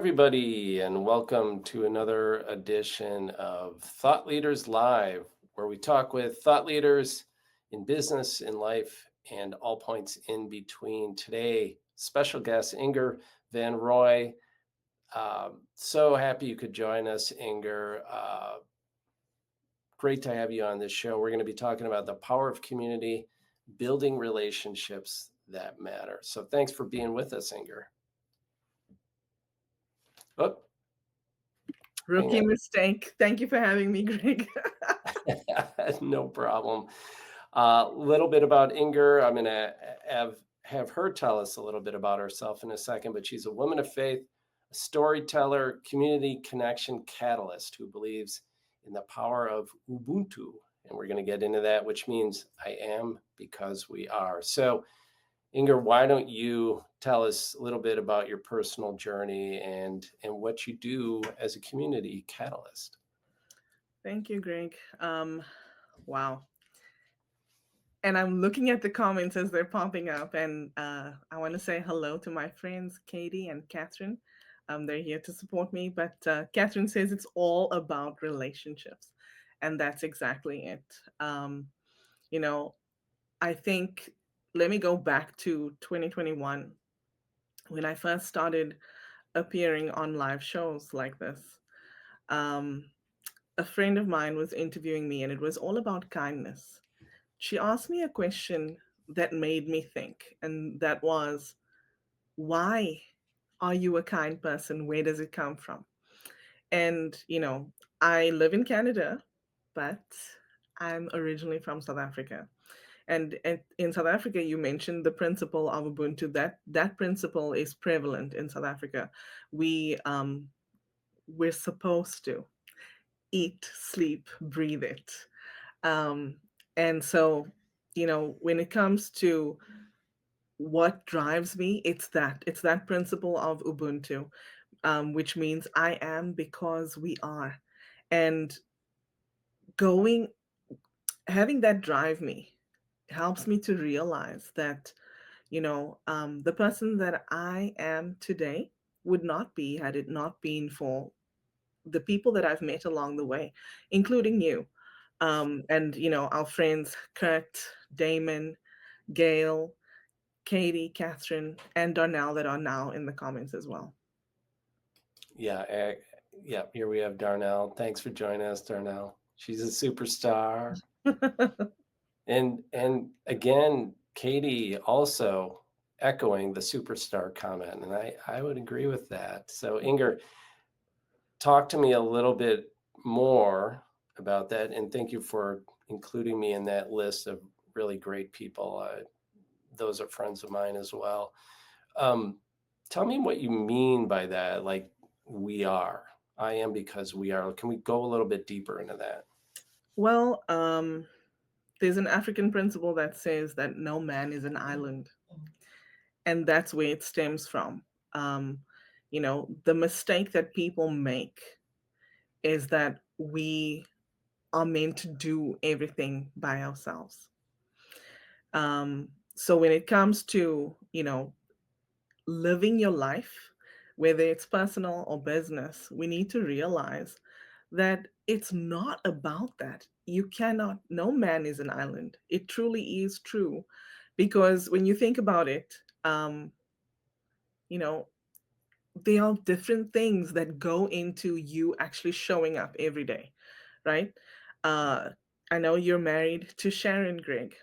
everybody, and welcome to another edition of Thought Leaders Live, where we talk with thought leaders in business, in life, and all points in between. Today, special guest Ingor van Rooi. So happy you could join us, Ingor. Great to have you on this show. We're going to be talking about the power of community, building relationships that matter. So thanks for being with us, Ingor. Oh, hang Rookie mistake. Thank you for having me, Greg. No problem. A little bit about Ingor. I'm going to have her tell us a little bit about herself in a second, but she's a woman of faith, a storyteller, community connection catalyst who believes in the power of Ubuntu. And we're going to get into that, which means I am because we are. So, Ingor, why don't you tell us a little bit about your personal journey and what you do as a community catalyst? Thank you, Greg. Wow. And I'm looking at the comments as they're popping up, and I want to say hello to my friends Katie and Catherine. They're here to support me, but Catherine says it's all about relationships, and that's exactly it. You know, I think let me go back to 2021 when I first started appearing on live shows like this. Um, a friend of mine was interviewing me, and it was all about kindness. She asked me a question that made me think, and that was, why are you a kind person? Where does it come from? And, I live in Canada, but I'm originally from South Africa. And in South Africa, you mentioned the principle of Ubuntu. That principle is prevalent in South Africa. We're supposed to eat, sleep, breathe it. Um, and so, when it comes to what drives me, it's that principle of Ubuntu, which means I am because we are. And going, having that drive me helps me to realize that, the person that I am today would not be had it not been for the people that I've met along the way, including you. And our friends Kurt, Damon, Gail, Katie, Catherine, and Darnell that are now in the comments as well. Yeah, yeah. Here we have Darnell. Thanks for joining us, Darnell. She's a superstar, and again, Katie also echoing the superstar comment, and I would agree with that. So, Ingor, talk to me a little bit more about that, and thank you for including me in that list of really great people. Those are friends of mine as well. Um, Tell me what you mean by that. Like, we are. I am because we are. Can we go a little bit deeper into that? Well, there's an African principle that says that no man is an island, and that's where it stems from. The mistake that people make is that we are meant to do everything by ourselves. So when it comes to, living your life, whether it's personal or business, we need to realize that it's not about that. You cannot, no man is an island. It truly is true. Because when you think about it, you know, there are different things that go into you actually showing up every day, right? Uh, I know you're married to Sharon, Greg,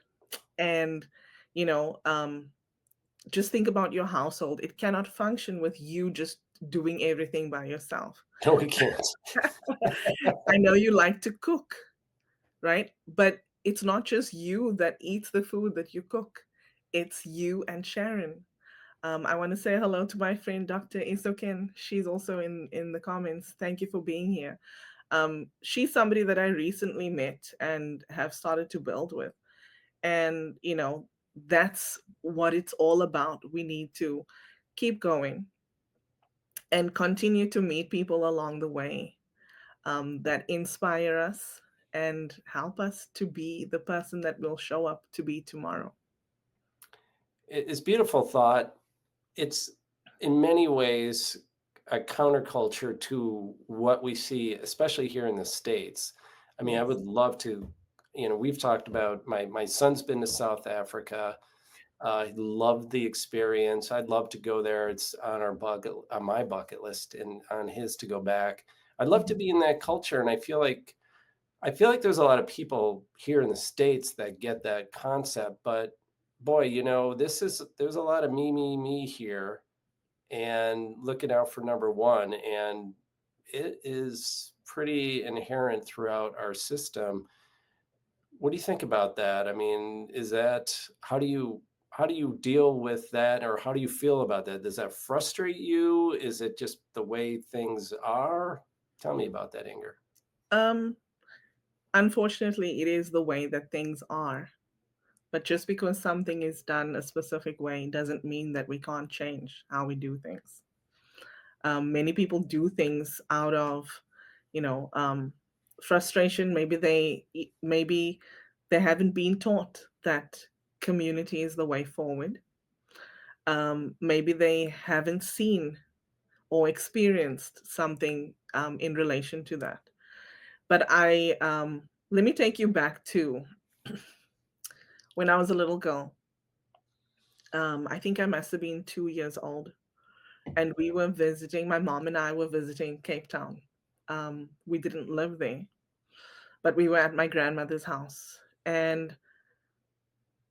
and you know, um, just think about your household. It cannot function with you just doing everything by yourself. No, we can't. I know you like to cook, right? But it's not just you that eats the food that you cook. It's you and Sharon. I want to say hello to my friend Dr. Isoken. She's also in the comments. Thank you for being here. She's somebody that I recently met and have started to build with. And, that's what it's all about. We need to keep going and continue to meet people along the way that inspire us and help us to be the person that will show up to be tomorrow. It's beautiful thought. It's in many ways a counterculture to what we see, especially here in the States. I mean, I would Yes. love to, we've talked about my son's been to South Africa. He loved the experience. I'd love to go there. It's on my bucket list and on his to go back. I'd love to Mhm. be in that culture, and I feel like there's a lot of people here in the States that get that concept, but boy, there's a lot of me, me, me here and looking out for number one. And it is pretty inherent throughout our system. What do you think about that? I mean, how do you deal with that, or how do you feel about that? Does that frustrate you? Is it just the way things are? Tell me about that, Inger. Um, Unfortunately, it is the way that things are. But just because something is done a specific way doesn't mean that we can't change how we do things. Many people do things out of, you know, frustration. Maybe they haven't been taught that community is the way forward. Maybe they haven't seen or experienced something in relation to that. But I let me take you back to when I was a little girl. I think I must have been 2 years old, and we were visiting. My mom and I were visiting Cape Town. We didn't live there, but we were at my grandmother's house, and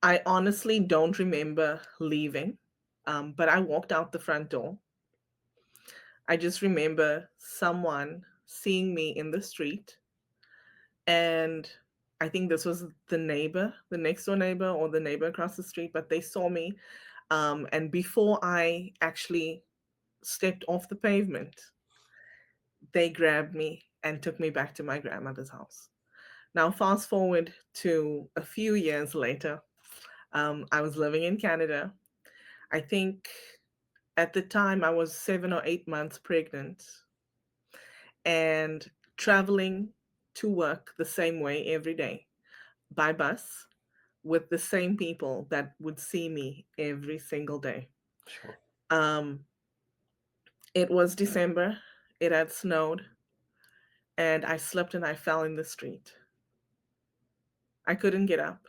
I honestly don't remember leaving. But I walked out the front door. I just remember someone seeing me in the street, and I think this was the neighbor, the next door neighbor, or the neighbor across the street, but they saw me. And before I actually stepped off the pavement, they grabbed me and took me back to my grandmother's house. Now, fast forward to a few years later, I was living in Canada. I think at the time I was 7 or 8 months pregnant and traveling to work the same way every day by bus with the same people that would see me every single day. Sure. Um, it was December, it had snowed, and I slipped and I fell in the street. I couldn't get up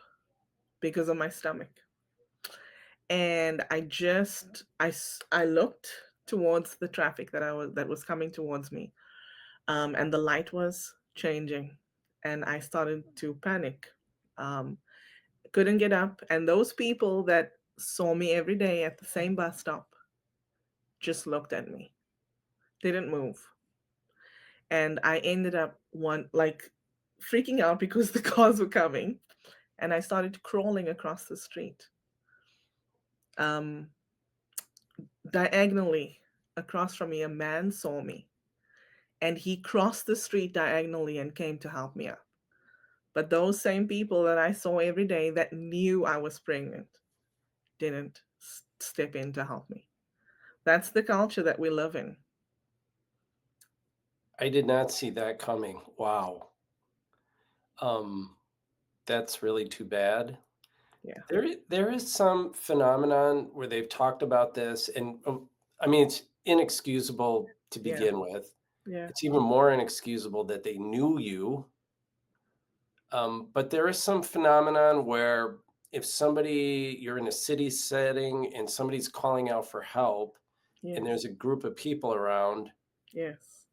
because of my stomach. And I looked towards the traffic that was coming towards me, and the light was changing, and I started to panic. Um, couldn't get up, and those people that saw me every day at the same bus stop just looked at me, didn't move, and I ended up one like freaking out because the cars were coming, and I started crawling across the street. Um, Diagonally across from me, a man saw me, and he crossed the street diagonally and came to help me up. But those same people that I saw every day that knew I was pregnant didn't step in to help me. That's the culture that we live in. I did not see that coming. Wow. Um, that's really too bad. Yeah, There is some phenomenon where they've talked about this, and I mean, it's inexcusable to yeah, begin with. yeah, It's even more inexcusable that they knew you. But there is some phenomenon where if you're in a city setting and somebody's calling out for help, and yes, there's a group of people around, yes,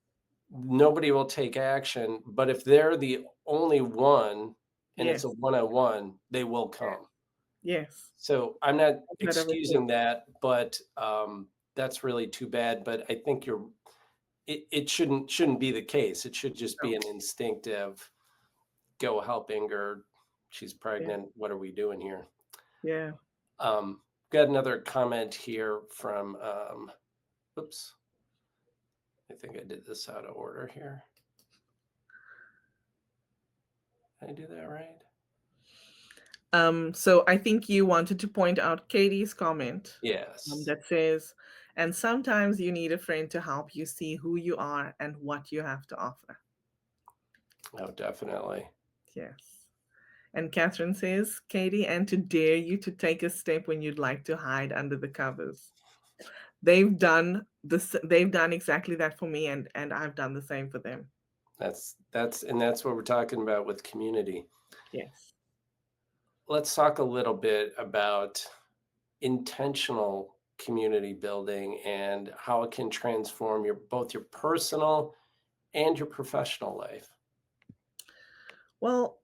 nobody will take action. But if they're the only one and it's a yes, one-on-one, they will come. yes. So I'm not I've heard of it too. excusing that, but that's really too bad. But I think it shouldn't be the case. It should just No. be an instinctive go helping her. She's Yeah, pregnant. What are we doing here? yeah. Got another comment here from oops, I think I did this out of order here. Did I do that right? So I think you wanted to point out Katie's comment Yes. that says, and sometimes you need a friend to help you see who you are and what you have to offer. Oh, definitely. Yes. And Catherine says, Katie, and to dare you to take a step when you'd like to hide under the covers. they've done exactly that for me, and I've done the same for them. That's what we're talking about with community. Yes. Let's talk a little bit about intentional community building and how it can transform both your personal and your professional life. Well,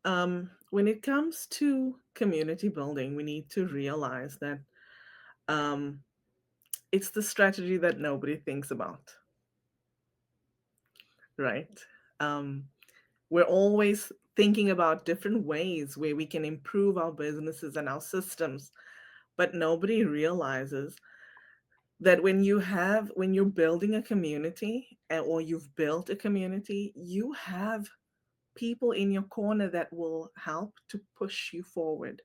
when it comes to community building, we need to realize that um, it's the strategy that nobody thinks about, right? Um, we're always thinking about different ways where we can improve our businesses and our systems, but nobody realizes that when you're building a community or you've built a community, you have people in your corner that will help to push you forward,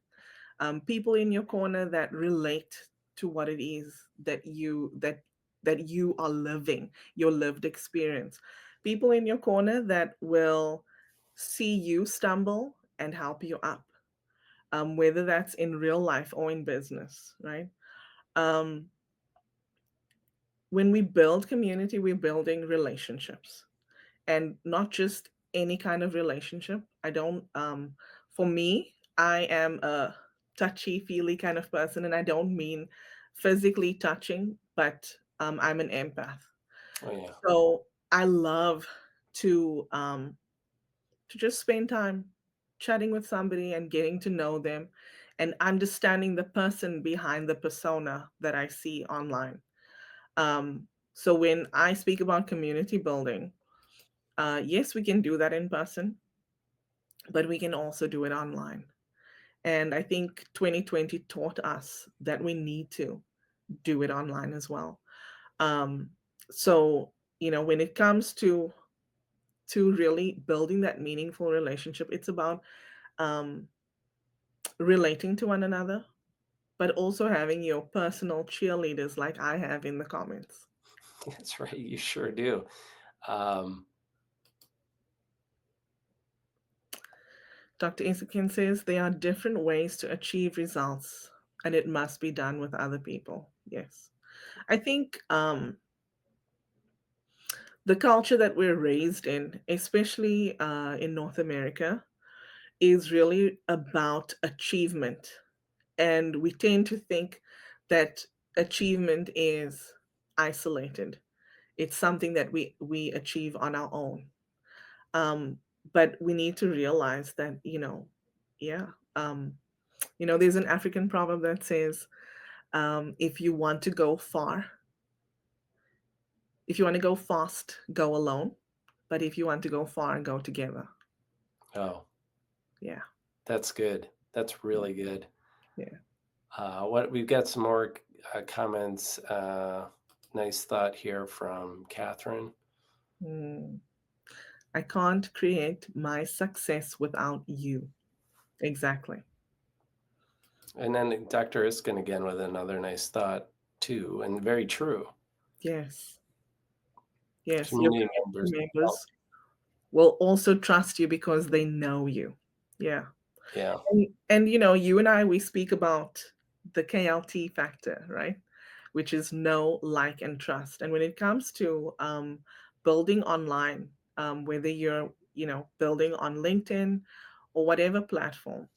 people in your corner that relate to what it is that you are living, your lived experience, people in your corner that will see you stumble and help you up, whether that's in real life or in business, right? um, when we build community, we're building relationships, and not just any kind of relationship. I don't For me, I am a touchy feely kind of person, and I don't mean physically touching, but I'm an empath. Oh yeah. So I love to just spend time chatting with somebody and getting to know them and understanding the person behind the persona that I see online. So when I speak about community building, yes, we can do that in person, but we can also do it online. And I think 2020 taught us that we need to do it online as well. Um, so, when it comes to really building that meaningful relationship, it's about um, relating to one another, but also having your personal cheerleaders like I have in the comments. That's right. You sure do. Um, Dr. Isakin says there are different ways to achieve results, and it must be done with other people. Yes. I think the culture that we're raised in, especially in North America, is really about achievement. And we tend to think that achievement is isolated, it's something that we achieve on our own. Um, but we need to realize that, yeah, there's an African proverb that says, if you want to go far, if you want to go fast, go alone. But if you want to go far, go together. oh, Yeah. that's good. That's Yeah. really good. Yeah. What we've got some more comments. Nice thought here from Catherine. Mm. I can't create my success without you. Exactly. And then Dr. Iskin again with another nice thought too, and very true. Yes. Yes. Your Community members. community members will also trust you because they know you. Yeah. Yeah, And you and I, we speak about the KLT factor, right? Which is know, like, and trust. And when it comes to building online, whether you're, building on LinkedIn or whatever platform,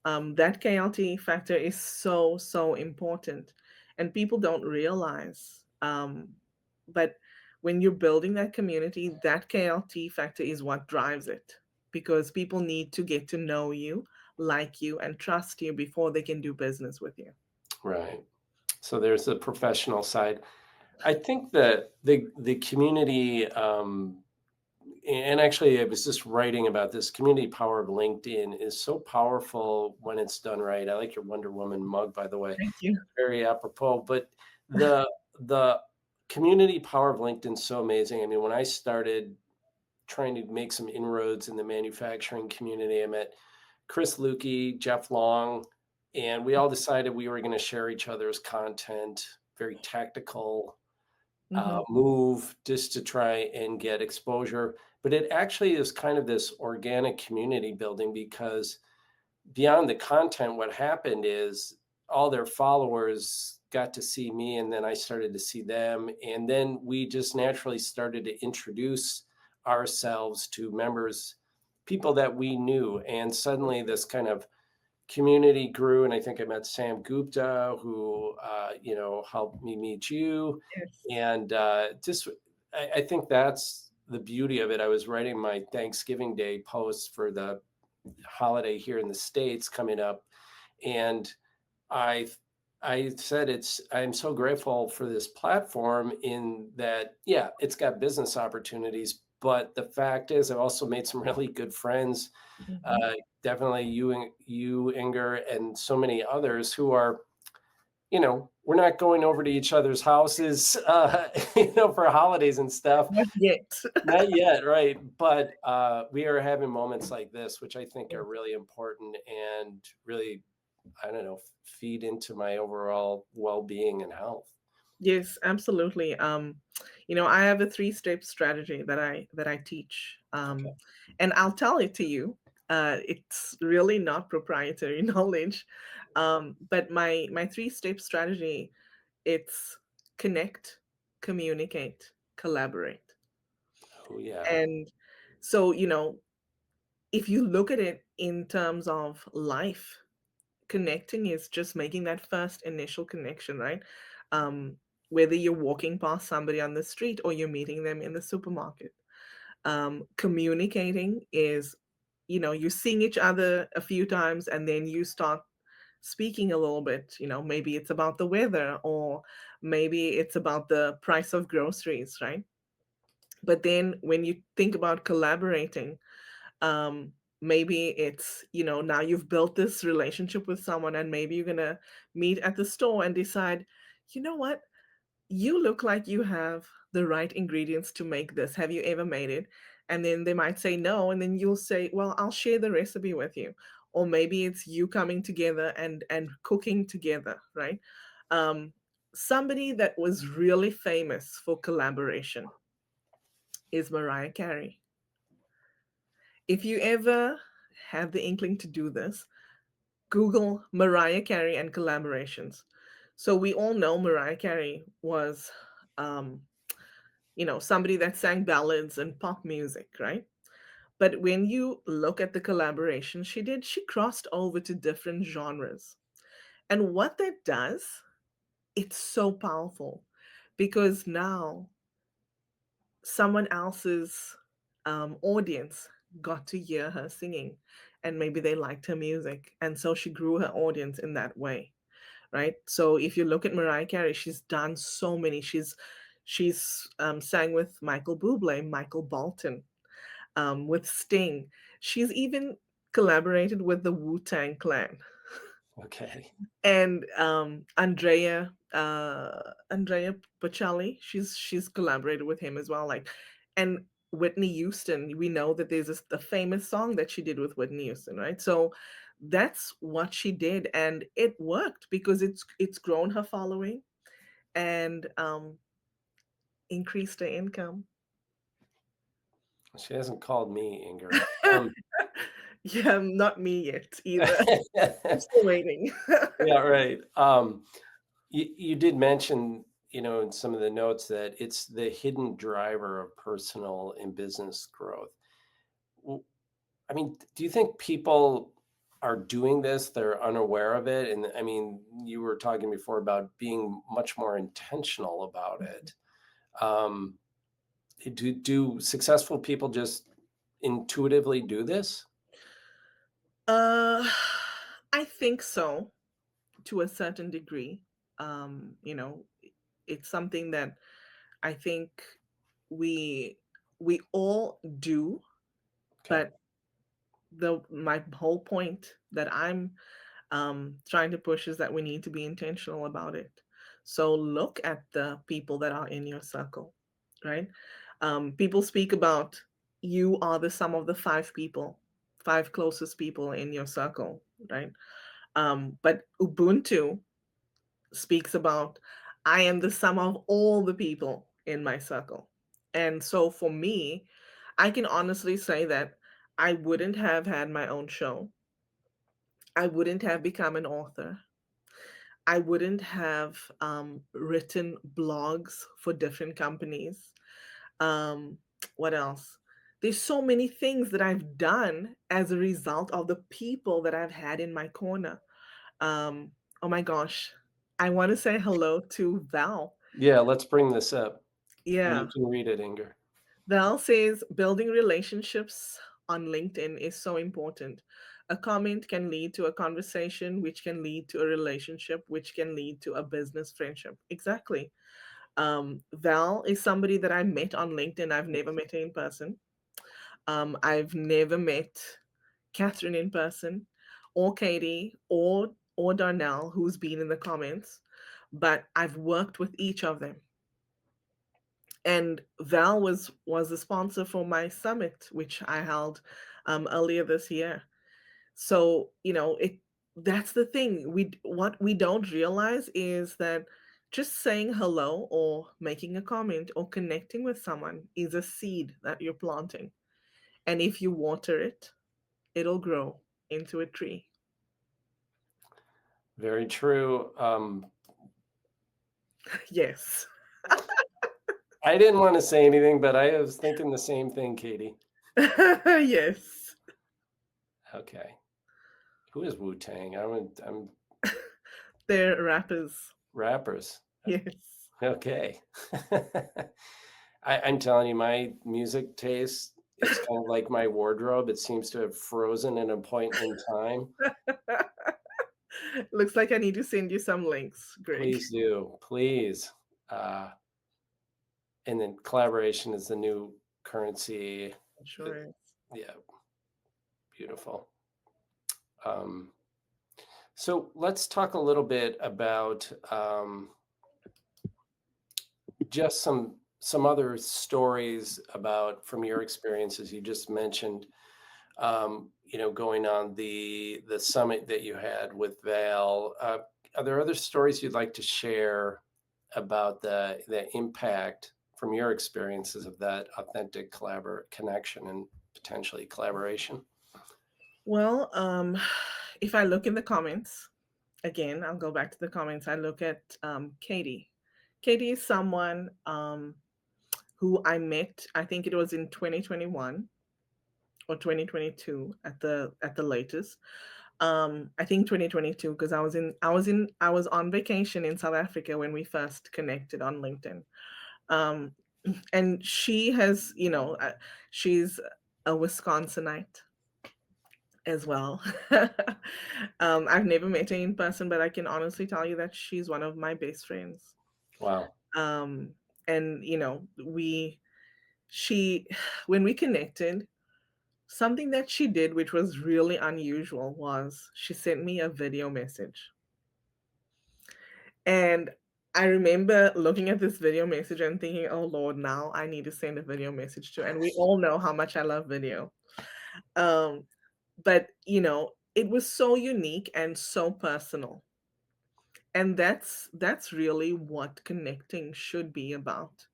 that KLT factor is so, so important. And people don't realize. But when you're building that community, that KLT factor is what drives it, because people need to get to know you, like you, and trust you before they can do business with you. right. So there's the professional side. I think that the community, and actually, I was just writing about this community power of LinkedIn is so powerful when it's done right. I like your Wonder Woman mug, by the way, Thank you. very apropos. But the the community power of LinkedIn is so amazing. I mean, when I started trying to make some inroads in the manufacturing community, I met Chris Lukey, Jeff Long, and we all decided we were going to share each other's content, very tactical Hmm. move just to try and get exposure. But it actually is kind of this organic community building because beyond the content, what happened is all their followers got to see me, and then I started to see them. And then we just naturally started to introduce ourselves to members, people that we knew. And suddenly this kind of community grew. And I think I met Sam Gupta, who, helped me meet you. Yes. And just, I think that's the beauty of it. I was writing my Thanksgiving Day post for the holiday here in the States coming up. And I I said I'm so grateful for this platform in that, yeah, it's got business opportunities, but the fact is I've also made some really good friends. Mhm. Uh, Definitely you, Inger, and so many others who are, we're not going over to each other's houses, for holidays and stuff. Not yet. Not yet, right? But we are having moments like this, which I think are really important and really, I don't know, feed into my overall well-being and health. Yes, absolutely. I have a three-step strategy that I teach, Okay. and I'll tell it to you. It's really not proprietary knowledge, but my three-step strategy, it's connect, communicate, collaborate. Oh yeah. And so, if you look at it in terms of life, connecting is just making that first initial connection, right? Um, Whether you're walking past somebody on the street or you're meeting them in the supermarket. Communicating is, you're seeing each other a few times and then you start speaking a little bit. Maybe it's about the weather or maybe it's about the price of groceries, right? But then when you think about collaborating, um maybe it's, now you've built this relationship with someone and maybe you're gonna meet at the store and decide, you know what, you look like you have the right ingredients to make this. Have you ever made it? And then they might say no, and then you'll say, well, I'll share the recipe with you. Or maybe it's you coming together and cooking together, right? um Somebody that was really famous for collaboration is Mariah Carey. If you ever have the inkling to do this, Google Mariah Carey and collaborations. So we all know Mariah Carey was, um, somebody that sang ballads and pop music, right? But when you look at the collaboration she did, she crossed over to different genres. And what that does, it's so powerful because now someone else's audience got to hear her singing and maybe they liked her music. And so she grew her audience in that way, right? So if you look at Mariah Carey, she's done so many. She's sang with Michael Bublé, Michael Bolton, with Sting. She's even collaborated with the Wu-Tang Clan. Okay. And Andrea Bocelli, she's collaborated with him as well. Like, and Whitney Houston, we know that there's the famous song that she did with Whitney Houston, right? So that's what she did, and it worked because it's grown her following and increased her income. She hasn't called me, Inger. Yeah, not me yet either. I'm still waiting. Yeah, right. You did mention, in some of the notes that it's the hidden driver of personal and business growth. W- I mean, do you think people are doing this? They're unaware of it? And I mean, you were talking before about being much more intentional about it. Um, do successful people just intuitively do this? uh I think so, to a certain degree. It's something that I think we we all do, Okay. but the my whole point that I'm trying to push is that we need to be intentional about it. So look at the people that are in your circle, right? People speak about you are the sum of the five closest people in your circle, right? But Ubuntu speaks about I am the sum of all the people in my circle. And so for me, I can honestly say that I wouldn't have had my own show. I wouldn't have become an author. I wouldn't have written blogs for different companies. Um, what else? There's so many things that I've done as a result of the people that I've had in my corner. Um, oh my gosh. I want to say hello to Val. Yeah, let's bring this up. You Yeah. can read it, Inger. Val says building relationships on LinkedIn is so important. A comment can lead to a conversation, which can lead to a relationship, which can lead to a business friendship. Exactly. Val is somebody that I met on LinkedIn. I've never met her in person. I've never met Catherine in person, or Katie, or Darnell, who's been in the comments, but I've worked with each of them. And Val was the sponsor for my summit, which I held earlier this year. So it that's the thing. What we don't realize is that just saying hello or making a comment or connecting with someone is a seed that you're planting, and if you water it, it'll grow into a tree. Very true. Yes. I didn't want to say anything, but I was thinking the same thing, Katie. Yes. Okay. Who is Wu Tang? I'm They're rappers. rappers. Yes. Okay. I'm telling you, my music taste, it's kind of like my wardrobe. It seems to have frozen at a point in time. Looks like I need to send you some links, Greg. Please do. Please. Uh, and then collaboration is the new currency. Uh, Sure. Yeah, beautiful. Um, so let's talk a little bit about just some other stories about from your experiences. You just mentioned, going on the summit that you had with Val. Are there other stories you'd like to share about the impact from your experiences of that authentic connection and potentially collaboration? Well, if I look in the comments, again, I'll go back to the comments. I look at Katie. Katie is someone who I met, I think it was in 2021 or 2022 at the latest. I think 2022 because I was on vacation in South Africa when we first connected on LinkedIn. Um, and she has, she's a Wisconsinite as well. I've never met her in person, but I can honestly tell you that she's one of my best friends. Wow. Um, and she, when we connected, something that she did, which was really unusual, was she sent me a video message. And I remember looking at this video message and thinking, oh Lord, now I need to send a video message to. And we all know how much I love video. Um, but it was so unique and so personal. And that's really what connecting should be about.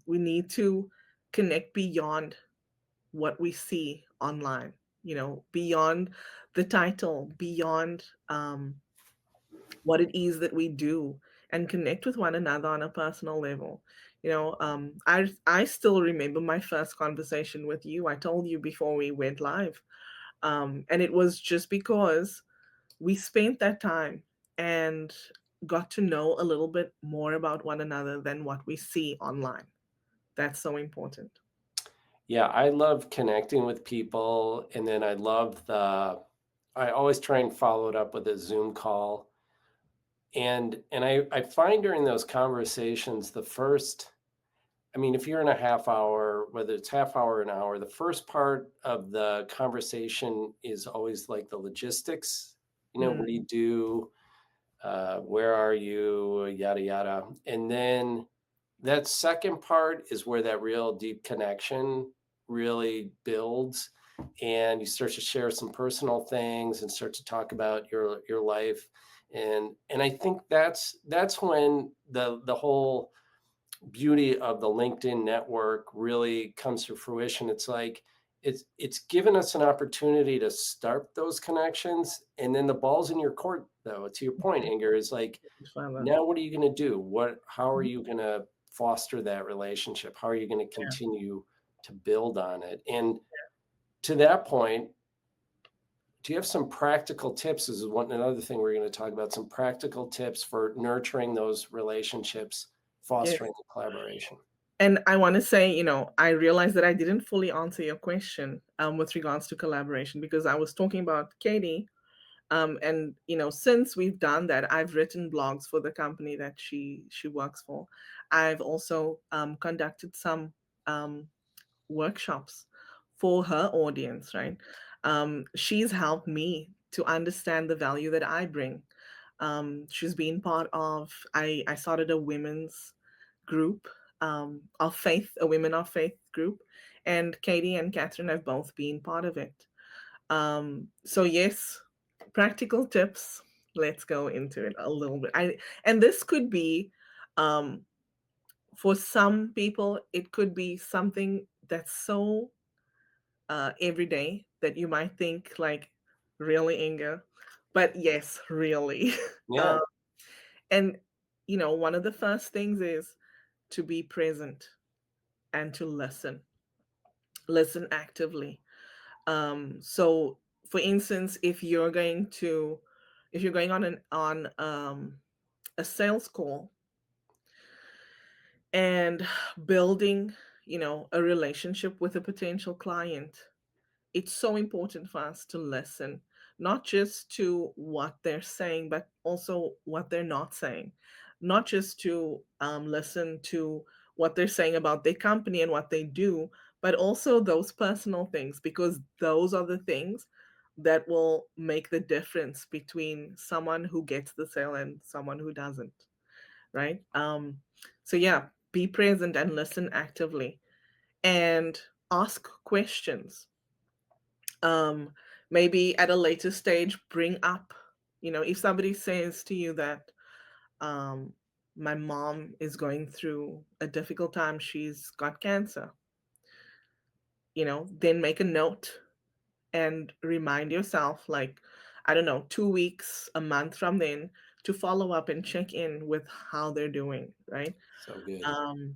We need to connect beyond what we see online, beyond the title, beyond what it is that we do, and connect with one another on a personal level. I still remember my first conversation with you. I told you before we went live, and it was just because we spent that time and got to know a little bit more about one another than what we see online. That's so important. Yeah, I love connecting with people, and then I always try and follow it up with a Zoom call. And I find during those conversations, I mean, if you're in a half hour, whether it's half hour or an hour, the first part of the conversation is always like the logistics. What do Mm, you do? Where are you? Yada yada. And then that second part is where that real deep connection really builds, and you start to share some personal things and start to talk about your life. And I think that's when the whole beauty of the LinkedIn network really comes to fruition. It's like it's given us an opportunity to start those connections, and then the ball's in your court, though. To your point, Inger, is like, Father. now what are you going to do? How are Mhm. you going to foster that relationship? How are you going to Yeah. continue to build on it? And to that point, do you have some practical tips? This is another thing we're going to talk about, some practical tips for nurturing those relationships, Yes. fostering the collaboration. And I want to say, I realized that I didn't fully answer your question with regards to collaboration because I was talking about Katie. And since we've done that, I've written blogs for the company that she works for. I've also conducted some um, workshops for her audience, right? She's helped me to understand the value that I bring. She's been part of, I started a women's group of faith, a women of faith group, and Katie and Catherine have both been part of it. So yes, practical tips. Let's go into it a little bit. And this could be um, for some people, it could be something that's so everyday that you might think like, really, Inga? But yes, really. Yeah. uh, and one of the first things is to be present and to listen actively. So for instance, if you're going on a sales call and building, a relationship with a potential client, it's so important for us to listen, not just to what they're saying, but also what they're not saying. Not just to listen to what they're saying about their company and what they do, but also those personal things, because those are the things that will make the difference between someone who gets the sale and someone who doesn't, right? So, yeah, be present and listen actively and ask questions. um Maybe at a later stage bring up, if somebody says to you that um my mom is going through a difficult time, she's got cancer, then make a note and remind yourself, like, I don't know, 2 weeks, a month from then, to follow up and check in with how they're doing, right? So good. um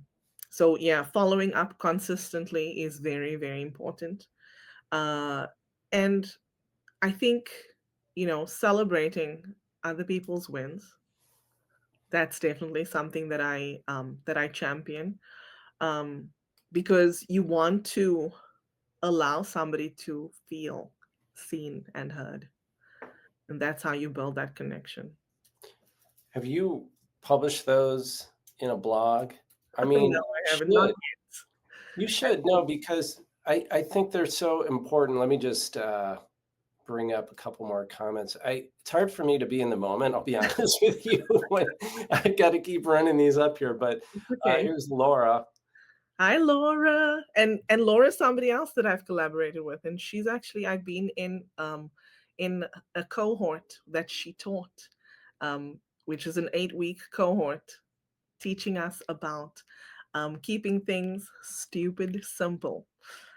so yeah, following up consistently is very, very important. uh and I think, celebrating other people's wins, that's definitely something that I champion, um, because you want to allow somebody to feel seen and heard, and that's how you build that connection. Have you published those in a blog? I No, mean, you I haven't, not should. You yet. should. No, because I think they're so important. Let me just bring up a couple more comments. It's hard for me to be in the moment. I'll be honest with you. When I got to keep running these up here, but It's okay. here's Laura. Hi, Laura. And Laura's somebody else that I've collaborated with, and she's actually, I've been in a cohort that she taught, which is an 8-week cohort teaching us about keeping things stupid simple.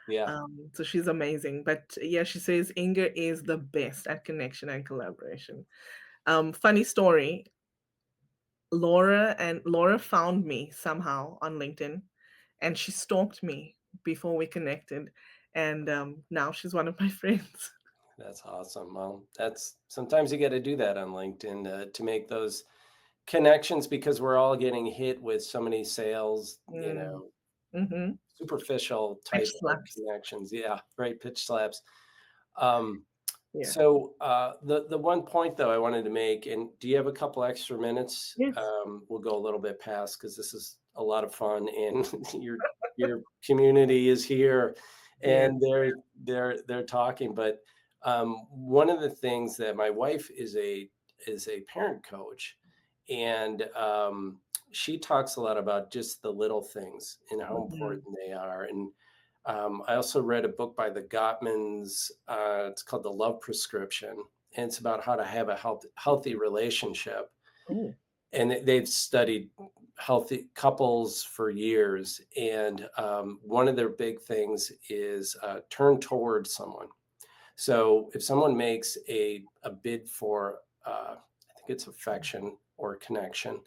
Yeah, So she's amazing. But yeah, she says Inga is the best at connection and collaboration. Funny story. Laura found me somehow on LinkedIn, and she stalked me before we connected, and now she's one of my friends. that's awesome. Well, that's sometimes you got to do that on LinkedIn to make those connections because we're all getting hit with so many sales, Mm, mhm. superficial Pitch type of slaps. connections. Yeah, right. Pitch slaps. Um, Yeah. so the one point though I wanted to make, and do you have a couple extra minutes? Yes. We'll go a little bit past because this is a lot of fun, and your community is here, Yeah. and they're talking. But one of the things that my wife is a parent coach, and she talks a lot about just the little things and how Mhm. important they are. And I also read a book by the Gottmans. It's called The Love Prescription, and it's about how to have a healthy relationship. Oh. And they've studied healthy couples for years, and one of their big things is turn towards someone. So if someone makes a bid for, I think it's affection or connection,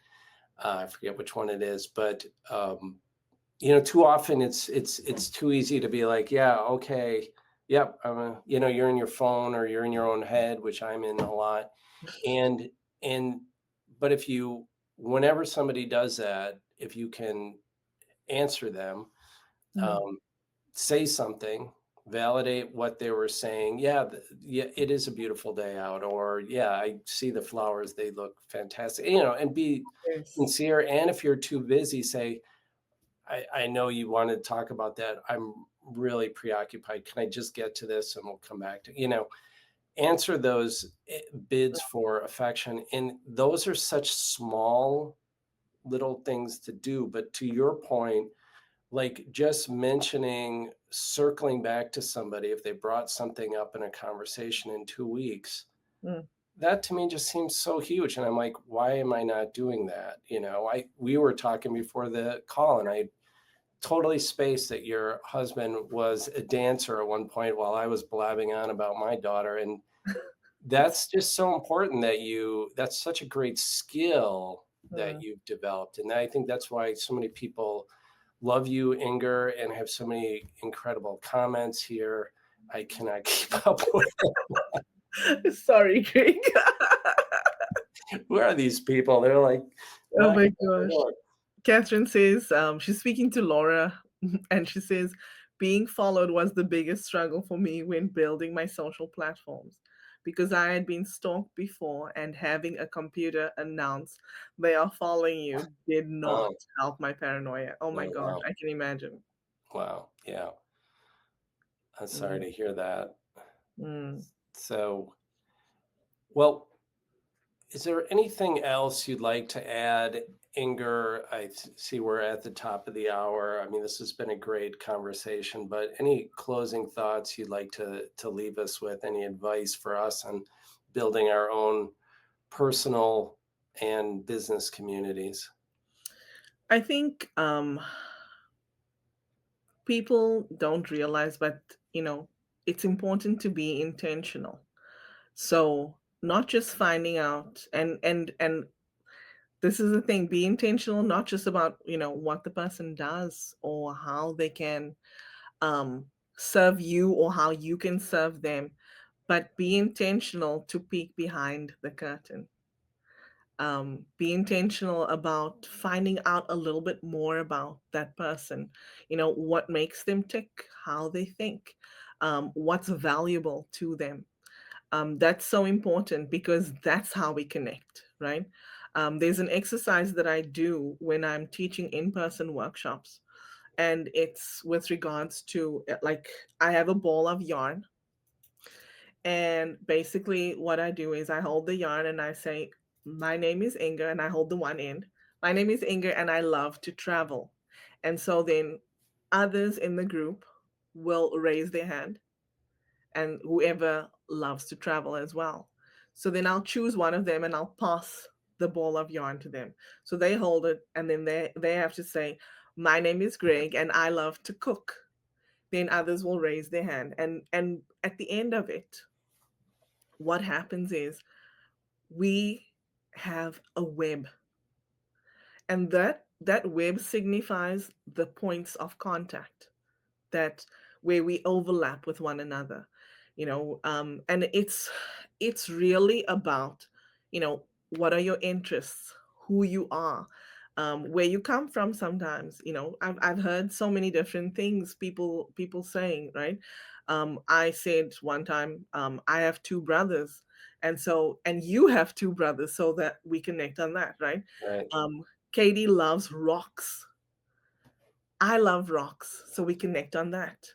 I forget which one it is, but too often it's too easy to be like, yeah, okay, yep, you're in your phone or you're in your own head, which I'm in a lot, and and but if you whenever somebody does that, if you can answer them, Mm, um, say something, validate what they were saying. Yeah, yeah, it is a beautiful day out, or yeah, I see the flowers; they look fantastic. And be yes. sincere. And if you're too busy, say, I know you wanted to talk about that. I'm really preoccupied. Can I just get to this, and we'll come back to answer those bids for affection. And those are such small little things to do. But to your point, like just mentioning, circling back to somebody if they brought something up in a conversation in 2 weeks, Mm, that to me just seems so huge. And I'm like, why am I not doing that? We were talking before the call, and I totally spaced that your husband was a dancer at one point while I was blabbing on about my daughter. And that's just so important that that's such a great skill that mm. you've developed. And I think that's why so many people love you, Inger, and have so many incredible comments here. I cannot keep up with Sorry, Greg. who are these people? They're like Oh my knocking on the gosh. door. Catherine says she's speaking to Laura, and she says, being followed was the biggest struggle for me when building my social platforms because I had been stalked before, and having a computer announce they are following you did not Oh, help my paranoia. Oh my oh gosh, wow. I can imagine. Wow. Yeah. I'm sorry Mm, to hear that. mm. So, well, is there anything else you'd like to add, Inger? See we're at the top of the hour. I mean, this has been a great conversation, but any closing thoughts you'd like to leave us with? Any advice for us on building our own personal and business communities? I think people don't realize, but it's important to be intentional. So not just finding out, and this is the thing, be intentional, not just about what the person does or how they can um serve you or how you can serve them, but be intentional to peek behind the curtain. Be intentional about finding out a little bit more about that person, what makes them tick, how they think, what's valuable to them. That's so important because that's how we connect, right? There's an exercise that I do when I'm teaching in person workshops, and it's with regards to like, I have a ball of yarn, and basically what I do is I hold the yarn and I say, my name is Inga, and I hold the one end. My name is Inga, and I love to travel. And so then others in the group will raise their hand, and whoever loves to travel as well. So then I'll choose one of them and I'll pass the ball of yarn to them. So they hold it, and then they have to say, "My name is Greg and I love to cook." Then others will raise their hand, and at the end of it, what happens is we have a web, and that web signifies the points of contact, that where we overlap with one another, and it's really about what are your interests, who you are, where you come from. Sometimes I've heard so many different things, people saying, right? I said one time, I have two brothers, and you have two brothers, so that we connect on that, right? Right. um Katie loves rocks, I love rocks, so we connect on that.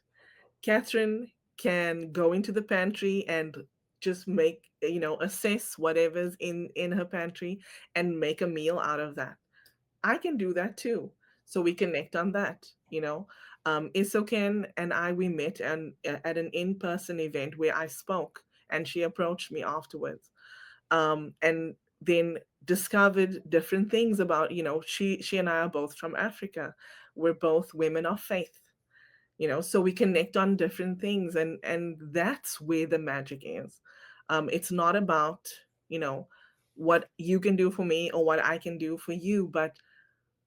Catherine can go into the pantry and just make, assess whatever's in her pantry and make a meal out of that. I can do that too. So we connect on that, Isoken and I, we met at an in-person event where I spoke, and she approached me afterwards. And then discovered different things about, she and I are both from Africa. We're both women of faith, so we connect on different things, and that's where the magic is. It's not about, you know, what you can do for me or what I can do for you, but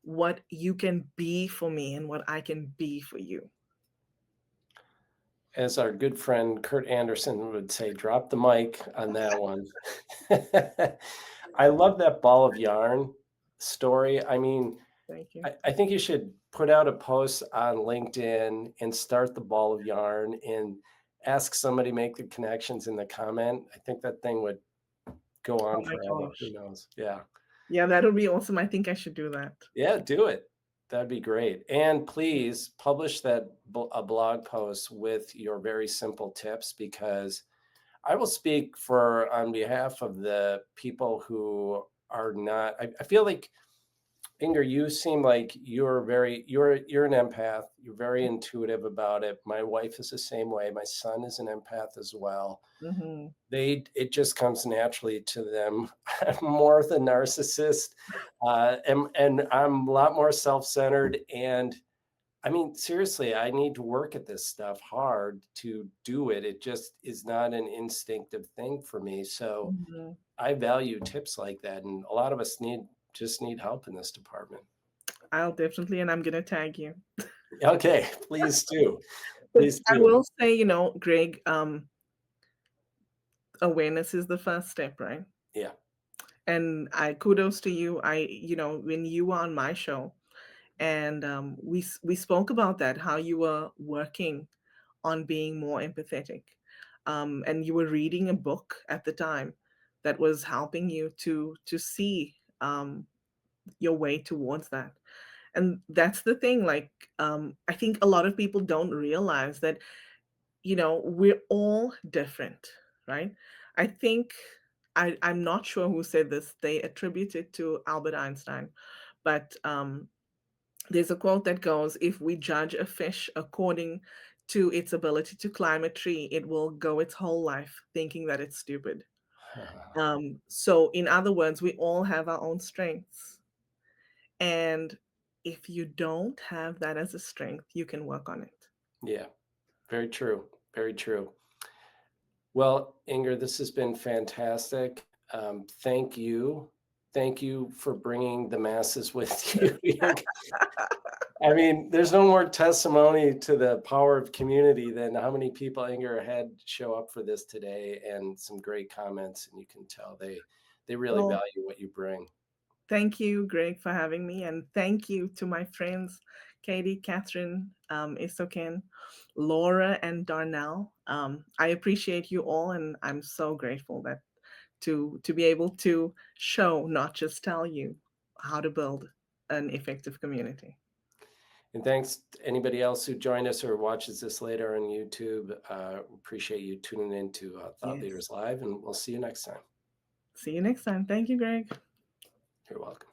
what you can be for me and what I can be for you. As our good friend Kurt Anderson would say, drop the mic on that one. I love that ball of yarn story. I mean, Thank you. I think you should put out a post on LinkedIn and start the ball of yarn and ask somebody to make the connections in the comment. I think that thing would go Oh on my forever. Who gosh. knows? Yeah. Yeah, that would be awesome. I think I should do that. Yeah, do it. That'd be great. And please publish that a blog post with your very simple tips, because I will speak for on behalf of the people who are not. I feel like, Inger, you seem like you're an empath. You're very intuitive about it. My wife is the same way. My son is an empath as well. Mhm. It just comes naturally to them. I'm more the narcissist, and I'm a lot more self-centered. And I mean, seriously, I need to work at this stuff hard to do it. It just is not an instinctive thing for me. So Mhm. I value tips like that, and a lot of us need help in this department. I'll definitely, and I'm gonna tag you. Okay, please do. But Please I do. will say, Greg, awareness is the first step, right? Yeah. And I kudos to you. When you were on my show, and we spoke about that, how you were working on being more empathetic, and you were reading a book at the time that was helping you to see your way towards that. And that's the thing. Like, I think a lot of people don't realize that, we're all different, right? I think I'm not sure who said this. They attribute it to Albert Einstein, but there's a quote that goes, "If we judge a fish according to its ability to climb a tree, it will go its whole life thinking that it's stupid." So, in other words, we all have our own strengths, and if you don't have that as a strength, you can work on it. Yeah, very true. Very true. Well, Inger, this has been fantastic. Thank you. Thank you for bringing the masses with you. I mean, there's no more testimony to the power of community than how many people Inger had show up for this today, and some great comments. And you can tell they really Well, value what you bring. thank you, Greg, for having me, and thank you to my friends, Katie, Catherine, Isoken, Laura, and Darnell. I appreciate you all, and I'm so grateful that to be able to show, not just tell you, how to build an effective community. And thanks to anybody else who joined us or watches this later on YouTube. Appreciate you tuning in to Thought Yes. Leaders Live, and we'll see you next time. See you next time. Thank you, Greg. You're welcome.